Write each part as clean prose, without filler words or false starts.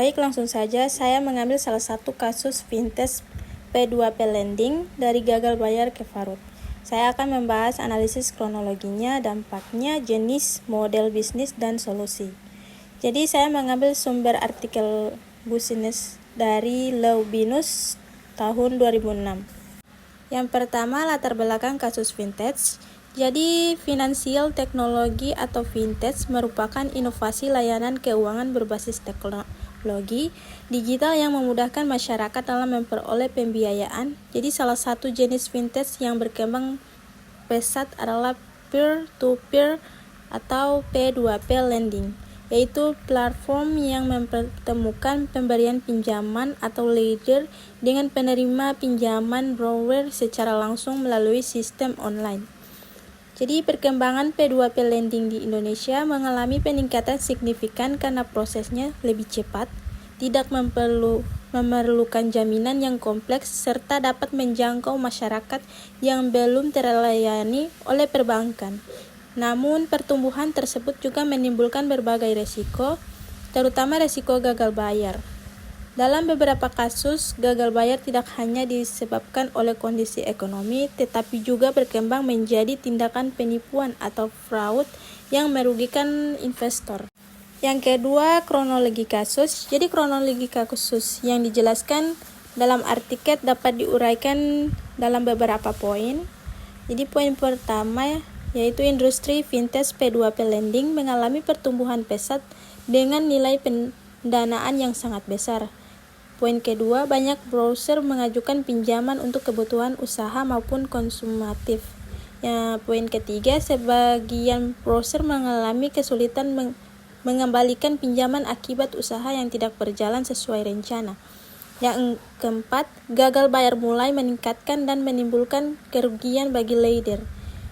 Baik, langsung saja saya mengambil salah satu kasus fintech P2P lending dari gagal bayar ke Farut. Saya akan membahas analisis kronologinya, dampaknya, jenis, model bisnis, dan solusi. Jadi saya mengambil sumber artikel Business dari Leubinus tahun 2006. Yang pertama, latar belakang kasus fintech. Jadi, finansial teknologi atau fintech merupakan inovasi layanan keuangan berbasis teknologi digital yang memudahkan masyarakat dalam memperoleh pembiayaan. Jadi, salah satu jenis fintech yang berkembang pesat adalah peer-to-peer atau P2P lending, yaitu platform yang mempertemukan pemberian pinjaman atau lender dengan penerima pinjaman borrower secara langsung melalui sistem online. Jadi perkembangan P2P lending di Indonesia mengalami peningkatan signifikan karena prosesnya lebih cepat, tidak memerlukan jaminan yang kompleks, serta dapat menjangkau masyarakat yang belum terlayani oleh perbankan. Namun pertumbuhan tersebut juga menimbulkan berbagai resiko, terutama resiko gagal bayar. Dalam beberapa kasus, gagal bayar tidak hanya disebabkan oleh kondisi ekonomi, tetapi juga berkembang menjadi tindakan penipuan atau fraud yang merugikan investor. Yang kedua, kronologi kasus. Jadi kronologi kasus yang dijelaskan dalam artikel dapat diuraikan dalam beberapa poin. Jadi poin pertama yaitu industri fintech P2P lending mengalami pertumbuhan pesat dengan nilai pendanaan yang sangat besar. Poin kedua, banyak browser mengajukan pinjaman untuk kebutuhan usaha maupun konsumatif. Poin ketiga, sebagian browser mengalami kesulitan mengembalikan pinjaman akibat usaha yang tidak berjalan sesuai rencana. Yang keempat, gagal bayar mulai meningkatkan dan menimbulkan kerugian bagi lender.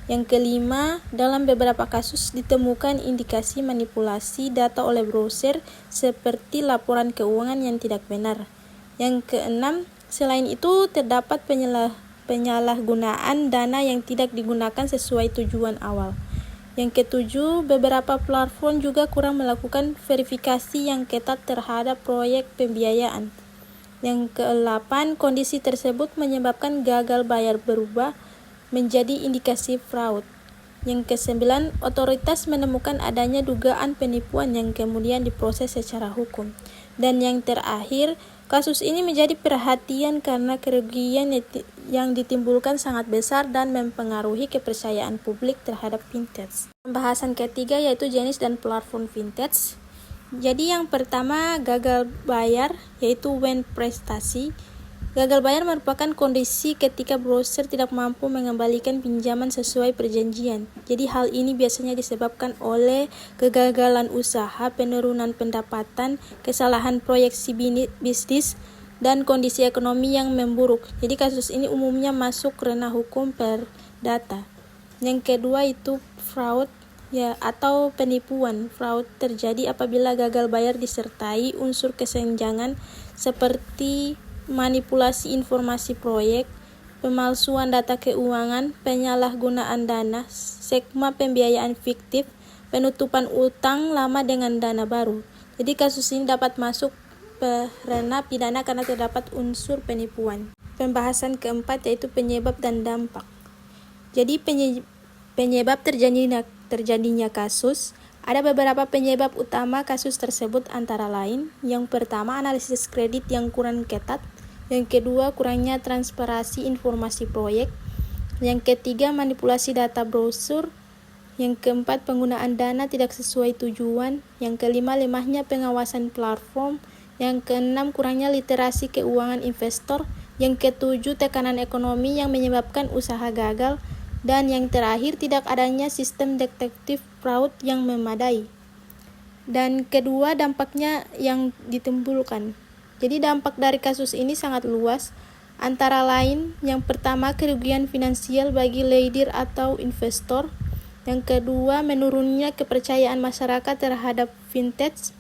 Yang kelima, dalam beberapa kasus ditemukan indikasi manipulasi data oleh browser seperti laporan keuangan yang tidak benar. Yang keenam, selain itu terdapat penyalahgunaan dana yang tidak digunakan sesuai tujuan awal. Yang ketujuh, beberapa platform juga kurang melakukan verifikasi yang ketat terhadap proyek pembiayaan. Yang ke-8, kondisi tersebut menyebabkan gagal bayar berubah menjadi indikasi fraud. Yang ke-9, otoritas menemukan adanya dugaan penipuan yang kemudian diproses secara hukum. Dan yang terakhir, kasus ini menjadi perhatian karena kerugian yang ditimbulkan sangat besar dan mempengaruhi kepercayaan publik terhadap fintech. Pembahasan ketiga yaitu jenis dan platform fintech. Jadi yang pertama, gagal bayar yaitu when prestasi. Gagal bayar merupakan kondisi ketika browser tidak mampu mengembalikan pinjaman sesuai perjanjian. Jadi hal ini biasanya disebabkan oleh kegagalan usaha, penurunan pendapatan, kesalahan proyeksi bisnis, dan kondisi ekonomi yang memburuk. Jadi kasus ini umumnya masuk ranah hukum perdata. Yang kedua itu fraud atau penipuan. Fraud terjadi apabila gagal bayar disertai unsur kesenjangan seperti manipulasi informasi proyek, pemalsuan data keuangan, penyalahgunaan dana, skema pembiayaan fiktif, penutupan utang lama dengan dana baru. Jadi kasus ini dapat masuk ranah pidana karena terdapat unsur penipuan. Pembahasan keempat yaitu penyebab dan dampak. Jadi penyebab terjadinya kasus. Ada beberapa penyebab utama kasus tersebut antara lain. Yang pertama, analisis kredit yang kurang ketat. Yang kedua, kurangnya transparansi informasi proyek. Yang ketiga, manipulasi data browser. Yang keempat, penggunaan dana tidak sesuai tujuan. Yang kelima, lemahnya pengawasan platform. Yang keenam, kurangnya literasi keuangan investor. Yang ketujuh, tekanan ekonomi yang menyebabkan usaha gagal. Dan yang terakhir, tidak adanya sistem detektif fraud yang memadai. Dan kedua, dampaknya yang ditimbulkan. Jadi dampak dari kasus ini sangat luas, antara lain yang pertama kerugian finansial bagi lender atau investor, yang kedua menurunnya kepercayaan masyarakat terhadap fintech,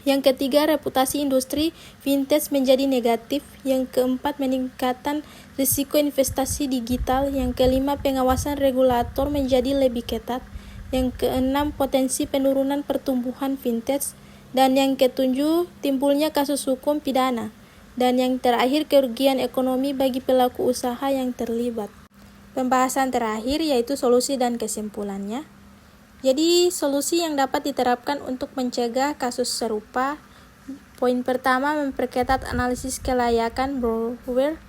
yang ketiga reputasi industri fintech menjadi negatif, yang keempat meningkatan risiko investasi digital, yang kelima pengawasan regulator menjadi lebih ketat, yang keenam potensi penurunan pertumbuhan fintech, Dan yang ketujuh, timbulnya kasus hukum pidana. Dan yang terakhir, kerugian ekonomi bagi pelaku usaha yang terlibat. Pembahasan terakhir yaitu solusi dan kesimpulannya. Jadi, solusi yang dapat diterapkan untuk mencegah kasus serupa. Poin pertama, memperketat analisis kelayakan borrower.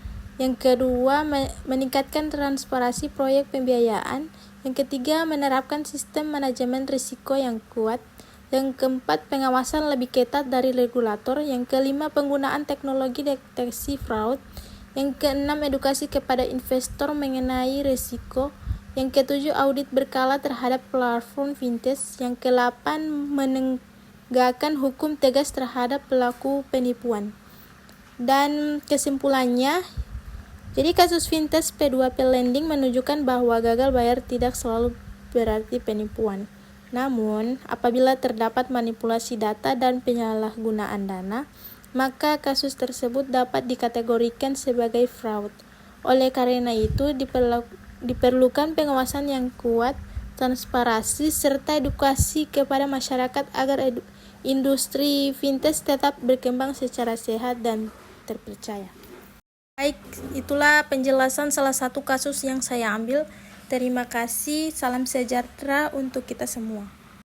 Yang kedua, meningkatkan transparansi proyek pembiayaan. Yang ketiga, menerapkan sistem manajemen risiko yang kuat. Yang keempat, pengawasan lebih ketat dari regulator. Yang kelima, penggunaan teknologi deteksi fraud. Yang keenam, edukasi kepada investor mengenai risiko. Yang ketujuh, audit berkala terhadap platform fintech. Yang kedelapan, menegakkan hukum tegas terhadap pelaku penipuan. Dan kesimpulannya, jadi kasus fintech P2P lending menunjukkan bahwa gagal bayar tidak selalu berarti penipuan. Namun, apabila terdapat manipulasi data dan penyalahgunaan dana, maka kasus tersebut dapat dikategorikan sebagai fraud. Oleh karena itu, diperlukan pengawasan yang kuat, transparansi, serta edukasi kepada masyarakat agar industri fintech tetap berkembang secara sehat dan terpercaya. Baik, itulah penjelasan salah satu kasus yang saya ambil. Terima kasih, salam sejahtera untuk kita semua.